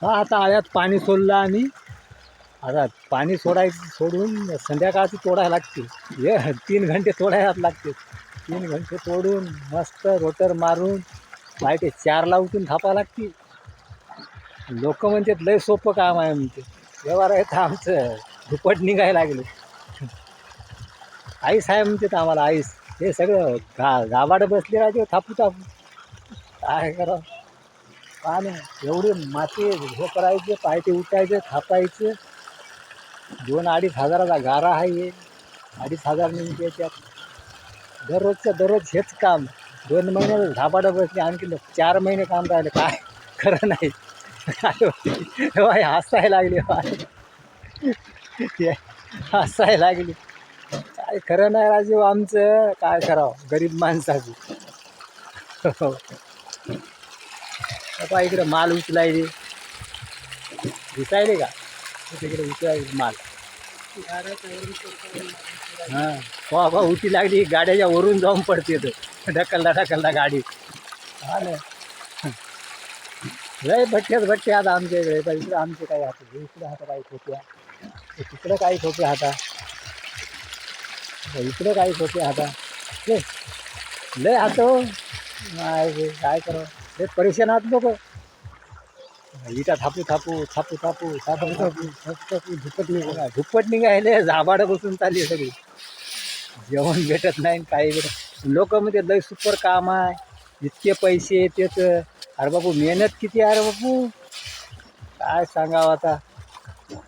हा आता आळ्यात पाणी सोडलं आम्ही. आता पाणी सोडून संध्याकाळची तोडायला लागते. 3 घंटे तोडायला लागते. 3 घंटे तोडून मस्त रोटर मारून पाहिजे 4ला उठून थापा लागते. लोक म्हणतात लय सोपं काम आहे म्हणते. व्यवहार आहे तर आमचं दुप्पट निघायला लागले. आईस आहे म्हणतात आम्हाला आईस. हे सगळं गावाड बसले राहते थापू थापू. काय करावं पाणी एवढी माती हे करायचे पायटे उठायचे थापायचे. 2-2.5 हजाराचा गारा आहे हे. 2.5 हजार निघते याच्यात. दररोज हेच काम. 2 महिने धाबाडं बसले आणखी 4 महिने काम राहिले. काय खरं नाही. काय हसायला लागली हसायला लागली. काय खरं नाही राजीव आमचं. काय करावं गरीब माणसाचं. बाबा इकडे माल उचलायले दिसायले का तिकडे उचलायले माल. हां बाबा उठी लागली गाड्याच्या वरून जाऊन पडते तर ढकलता गाडी. हा ना लय भट्टे आता आमच्या इकडे. पण इकडे आमचे काही हात इकडे हाता काही खोट्या तिकडं काही खोटे हाता इकडे काही खोटे हाता लय हात. काय करावं हे परेशान आहात लोक. इटा थापू धुप्पट निघायले. झाबाडं बसून चालली सगळी. जेवण भेटत नाही काही भेटत. लोक म्हणजे लय सुपर काम आहे. इतके पैसे येतात. अरे बापू मेहनत किती आहे रे बापू. काय सांगावं आता.